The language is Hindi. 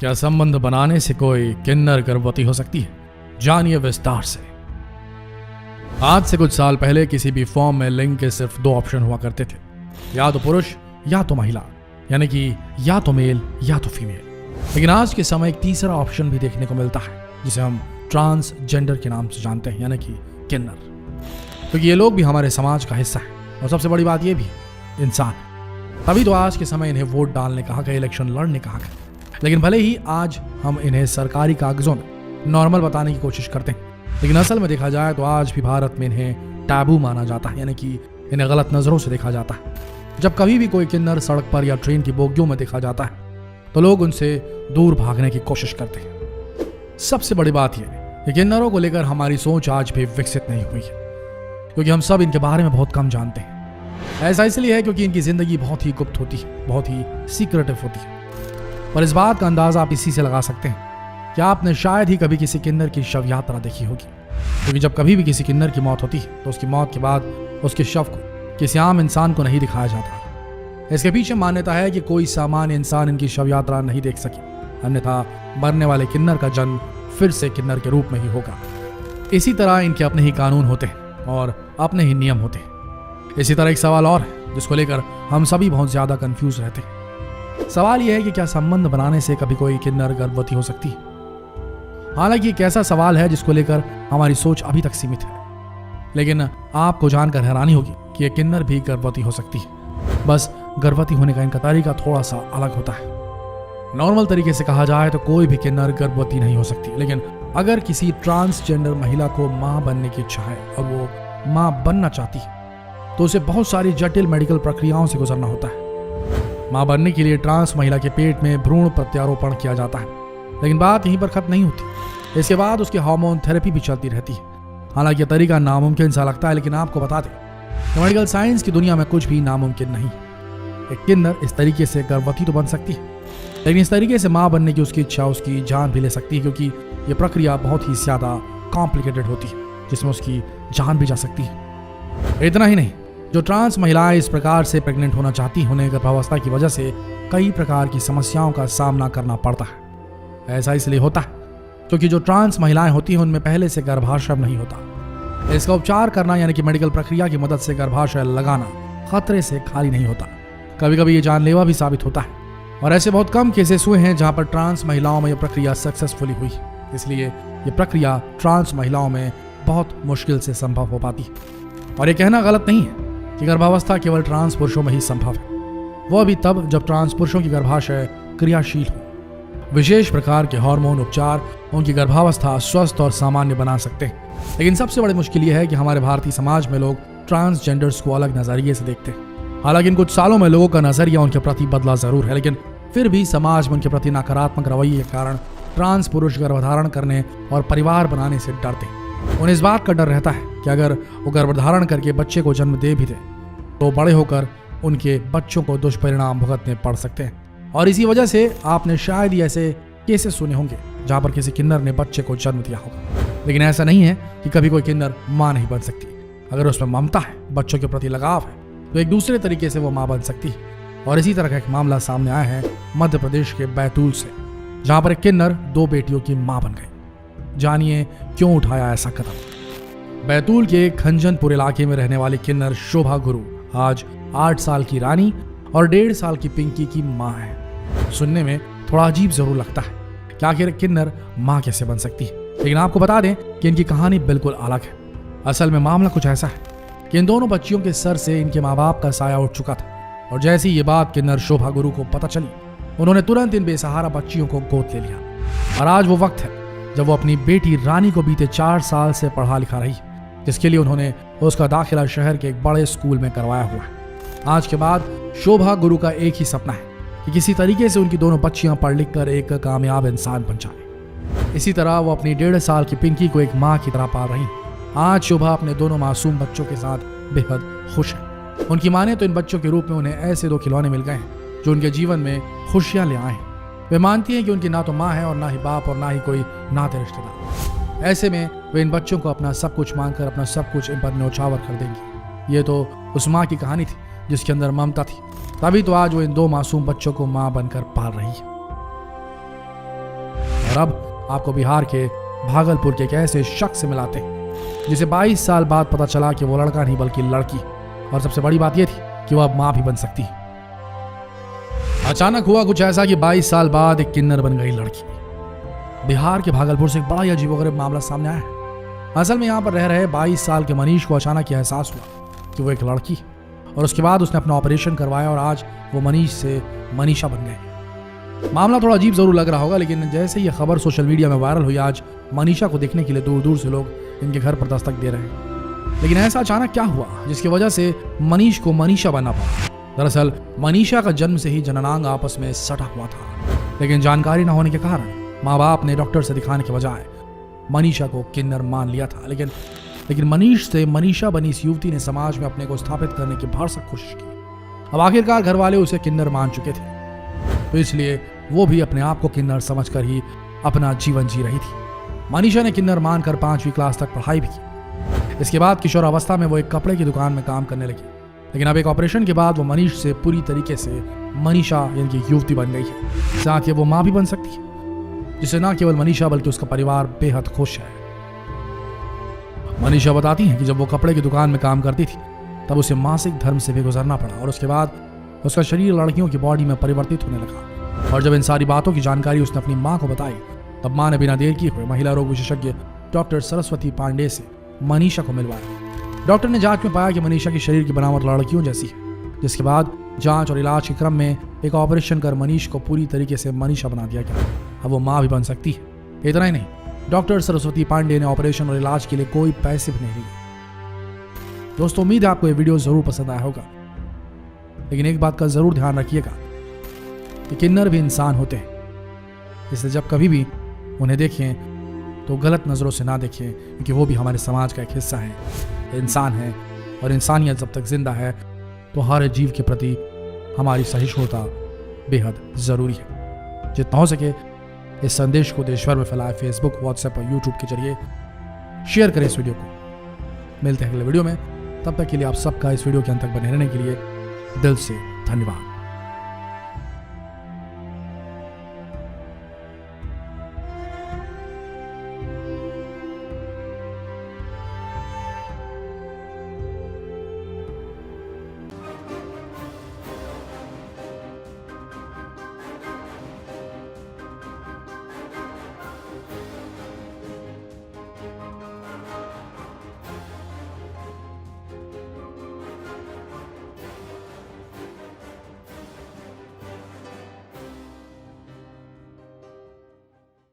क्या संबंध बनाने से कोई किन्नर गर्भवती हो सकती है? जानिए विस्तार से। आज से कुछ साल पहले किसी भी फॉर्म में लिंग के सिर्फ दो ऑप्शन हुआ करते थे, या तो पुरुष या तो महिला, यानी कि या तो मेल या तो फीमेल। लेकिन आज के समय एक तीसरा ऑप्शन भी देखने को मिलता है, जिसे हम ट्रांसजेंडर के नाम से जानते हैं, यानी कि किन्नर। क्योंकि ये लोग भी हमारे समाज का हिस्सा है और सबसे बड़ी बात ये भी इंसान है। तभी तो आज के समय इन्हें वोट डालने का हक है, इलेक्शन लड़ने का हक है। लेकिन भले ही आज हम इन्हें सरकारी कागजों में नॉर्मल बताने की कोशिश करते हैं, लेकिन असल में देखा जाए तो आज भी भारत में इन्हें टैबू माना जाता है, यानी कि इन्हें गलत नजरों से देखा जाता है। जब कभी भी कोई किन्नर सड़क पर या ट्रेन की बोगियों में देखा जाता है तो लोग उनसे दूर भागने की कोशिश करते हैं। सबसे बड़ी बात यह है कि किन्नरों को लेकर हमारी सोच आज भी विकसित नहीं हुई है, क्योंकि हम सब इनके बारे में बहुत कम जानते हैं। ऐसा इसलिए है क्योंकि इनकी जिंदगी बहुत ही गुप्त होती है, बहुत ही सीक्रेटिव होती है। पर इस बात का अंदाजा आप इसी से लगा सकते हैं कि आपने शायद ही कभी किसी किन्नर की शव यात्रा देखी होगी, क्योंकि जब कभी भी किसी किन्नर की मौत होती है तो उसकी मौत के बाद उसके शव को किसी आम इंसान को नहीं दिखाया जाता। इसके पीछे मान्यता है कि कोई सामान्य इंसान इनकी शव यात्रा नहीं देख सके, अन्यथा मरने वाले किन्नर का जन्म फिर से किन्नर के रूप में ही होगा। इसी तरह इनके अपने ही कानून होते हैं और अपने ही नियम होते हैं। इसी तरह एक सवाल और है जिसको लेकर हम सभी बहुत ज्यादा कंफ्यूज रहते हैं। सवाल यह है कि क्या संबंध बनाने से कभी कोई किन्नर गर्भवती हो सकती है? हालांकि एक ऐसा सवाल है जिसको लेकर हमारी सोच अभी तक सीमित है, लेकिन आपको जानकर हैरानी होगी कि एक किन्नर भी गर्भवती हो सकती है। बस गर्भवती होने का इनका तरीका थोड़ा सा अलग होता है। नॉर्मल तरीके से कहा जाए तो कोई भी किन्नर गर्भवती नहीं हो सकती, लेकिन अगर किसी ट्रांसजेंडर महिला को मां बनने की इच्छा है और वो मां बनना चाहती है तो उसे बहुत सारी जटिल मेडिकल प्रक्रियाओं से गुजरना होता है। मां बनने के लिए ट्रांस महिला के पेट में भ्रूण प्रत्यारोपण किया जाता है, लेकिन बात यहीं पर खत्म नहीं होती। इसके बाद उसकी हार्मोन थेरेपी भी चलती रहती है। हालांकि यह तरीका नामुमकिन सा लगता है, लेकिन आपको बता दें कि मेडिकल साइंस की दुनिया में कुछ भी नामुमकिन नहीं। एक किन्नर इस तरीके से गर्भवती तो बन सकती है, लेकिन इस तरीके से मां बनने की उसकी इच्छा उसकी जान भी ले सकती है, क्योंकि यह प्रक्रिया बहुत ही ज्यादा कॉम्प्लिकेटेड होती है, जिसमें उसकी जान भी जा सकती है। इतना ही नहीं, जो ट्रांस महिलाएं इस प्रकार से प्रेग्नेंट होना चाहती हैं, उन्हें गर्भावस्था की वजह से कई प्रकार की समस्याओं का सामना करना पड़ता है। ऐसा इसलिए होता है क्योंकि जो ट्रांस महिलाएं होती हैं उनमें पहले से गर्भाशय नहीं होता। इसका उपचार करना यानी कि मेडिकल प्रक्रिया की मदद से गर्भाशय लगाना खतरे से खाली नहीं होता। कभी कभी ये जानलेवा भी साबित होता है, और ऐसे बहुत कम केसेस हुए हैं जहां पर ट्रांस महिलाओं में यह प्रक्रिया सक्सेसफुली हुई। इसलिए ये प्रक्रिया ट्रांस महिलाओं में बहुत मुश्किल से संभव हो पाती है। और ये कहना गलत नहीं है कि गर्भावस्था केवल ट्रांस पुरुषों में ही संभव है, वह भी तब जब ट्रांस पुरुषों की गर्भाशय क्रियाशील हो। विशेष प्रकार के हार्मोन उपचार उनकी गर्भावस्था स्वस्थ और सामान्य बना सकते हैं। लेकिन सबसे बड़ी मुश्किल यह है कि हमारे भारतीय समाज में लोग ट्रांसजेंडर्स को अलग नजरिए से देखते हैं। हालांकि इन कुछ सालों में लोगों का नजरिया उनके प्रति बदला जरूर है, लेकिन फिर भी समाज में उनके प्रति नकारात्मक रवैये के कारण ट्रांस पुरुष गर्भधारण करने और परिवार बनाने से डरते हैं। उन्हें इस बात का डर रहता है कि अगर वो गर्भधारण करके बच्चे को जन्म दे भी दे तो बड़े होकर उनके बच्चों को दुष्परिणाम भुगतने पड़ सकते हैं। और इसी वजह से आपने शायद ही ऐसे केसेस सुने होंगे जहां पर किसी किन्नर ने बच्चे को जन्म दिया होगा। लेकिन ऐसा नहीं है कि कभी कोई किन्नर मां नहीं बन सकती। अगर उसमें ममता है, बच्चों के प्रति लगाव है, तो एक दूसरे तरीके से वो मां बन सकती है। और इसी तरह का एक मामला सामने आया है मध्य प्रदेश के बैतूल से, जहां पर एक किन्नर 2 बेटियों की मां बन गई। जानिए क्यों उठाया ऐसा कदम। बैतूल के खंजनपुर इलाके में रहने वाली किन्नर शोभा गुरु आज 8 साल की रानी और 1.5 साल की पिंकी की मां है। सुनने में थोड़ा अजीब जरूर लगता है कि आखिर किन्नर मां कैसे बन सकती है, लेकिन आपको बता दें कि इनकी कहानी बिल्कुल अलग है। असल में मामला कुछ ऐसा है कि इन दोनों बच्चियों के सर से इनके माँ बाप का साया उठ चुका था, और जैसी ये बात किन्नर शोभा गुरु को पता चली, उन्होंने तुरंत इन बेसहारा बच्चियों को गोद ले लिया। और आज वो वक्त है जब वो अपनी बेटी रानी को बीते 4 साल से पढ़ा लिखा रही, जिसके लिए उन्होंने उसका दाखिला शहर के एक बड़े स्कूल में करवाया हुआ है। आज के बाद शोभा गुरु का एक ही सपना है कि किसी तरीके से उनकी दोनों बच्चियां पढ़ लिख कर एक कामयाब इंसान बन जाए। इसी तरह वो अपनी 1.5 साल की पिंकी को एक माँ की तरह पाल रही। आज शोभा अपने दोनों मासूम बच्चों के साथ बेहद खुश है। उनकी माँ ने तो इन बच्चों के रूप में उन्हें ऐसे 2 खिलौने मिल गए हैं जो उनके जीवन में खुशियां ले आए हैं। वे मानती हैं कि उनकी ना तो माँ है और ना ही बाप और ना ही कोई नाते रिश्तेदार। ऐसे में वे इन बच्चों को अपना सब कुछ मांगकर अपना सब कुछ इन पर न्यौछावर कर देंगी। ये तो उस माँ की कहानी थी जिसके अंदर ममता थी, तभी तो आज वो इन 2 मासूम बच्चों को माँ बनकर पाल रही है। और अब आपको बिहार के भागलपुर के एक ऐसे शख्स से मिलाते हैं जिसे 22 साल बाद पता चला कि वो लड़का नहीं बल्कि लड़की, और सबसे बड़ी बात यह थी कि वो अब मां भी बन सकती है। अचानक हुआ कुछ ऐसा कि 22 साल बाद एक किन्नर बन गई लड़की। बिहार के भागलपुर से एक बड़ा ही अजीबोगरीब मामला सामने आया है। असल में यहाँ पर रह रहे 22 साल के मनीष को अचानक यह एहसास हुआ कि वो एक लड़की है, और उसके बाद उसने अपना ऑपरेशन करवाया और आज वो मनीष से मनीषा बन गए। मामला थोड़ा अजीब जरूर लग रहा होगा, लेकिन जैसे ये खबर सोशल मीडिया में वायरल हुई, आज मनीषा को देखने के लिए दूर दूर से लोग इनके घर पर दस्तक दे रहे हैं। लेकिन ऐसा अचानक क्या हुआ जिसकी वजह से मनीष को मनीषा बनना पड़ा? दरअसल मनीषा का जन्म से ही जननांग आपस में सटा हुआ था, लेकिन जानकारी न होने के कारण माँ बाप ने डॉक्टर से दिखाने के बजाय मनीषा को किन्नर मान लिया था। लेकिन मनीष से मनीषा बनी इस युवती ने समाज में अपने को स्थापित करने की भरसक कोशिश की। अब आखिरकार घर वाले उसे किन्नर मान चुके थे, तो इसलिए वो भी अपने आप को किन्नर समझकर ही अपना जीवन जी रही थी। मनीषा ने किन्नर मानकर 5वीं क्लास तक पढ़ाई भी की। इसके बाद किशोरावस्था में वो एक कपड़े की दुकान में काम करने लगी, लेकिन अब एक ऑपरेशन के बाद वो मनीष से पूरी तरीके से मनीषा यानी कि युवती बन गई है। साथ ही वो मां भी बन सकती है, जिससे न केवल मनीषा बल्कि उसका परिवार बेहद खुश है। मनीषा बताती हैं कि जब वो कपड़े की दुकान में काम करती थी तब उसे मासिक धर्म से भी गुजरना पड़ा, और उसके बाद उसका शरीर लड़कियों की बॉडी में परिवर्तित होने लगा। और जब इन सारी बातों की जानकारी उसने अपनी मां को बताई, तब मां ने बिना देर किए हुए महिला रोग विशेषज्ञ डॉक्टर सरस्वती पांडे से मनीषा को मिलवाया। डॉक्टर ने जांच में पाया कि मनीषा की शरीर की बनावट लड़कियों जैसी है, जिसके बाद जांच और इलाज के क्रम में एक ऑपरेशन कर मनीष को पूरी तरीके से मनीषा बना दिया गया। अब वो मां भी बन सकती है। इतना ही नहीं, डॉक्टर सरस्वती पांडे ने ऑपरेशन और इलाज के लिए कोई पैसे भी नहीं लिए। दोस्तों, उम्मीद है आपको ये वीडियो जरूर पसंद आया होगा, लेकिन एक बात का जरूर ध्यान रखिएगा कि किन्नर भी इंसान होते हैं, इसलिए जब कभी भी उन्हें देखें तो गलत नजरों से ना देखें, क्योंकि वो भी हमारे समाज का एक हिस्सा है, इंसान है, और इंसानियत जब तक जिंदा है तो हर जीव के प्रति हमारी सहिष्णुता बेहद जरूरी है। जितना हो सके इस संदेश को देश भर में फैलाएं, फेसबुक, व्हाट्सएप और यूट्यूब के जरिए शेयर करें इस वीडियो को। मिलते हैं अगले वीडियो में, तब तक के लिए आप सबका इस वीडियो के अंत तक बने रहने के लिए दिल से धन्यवाद।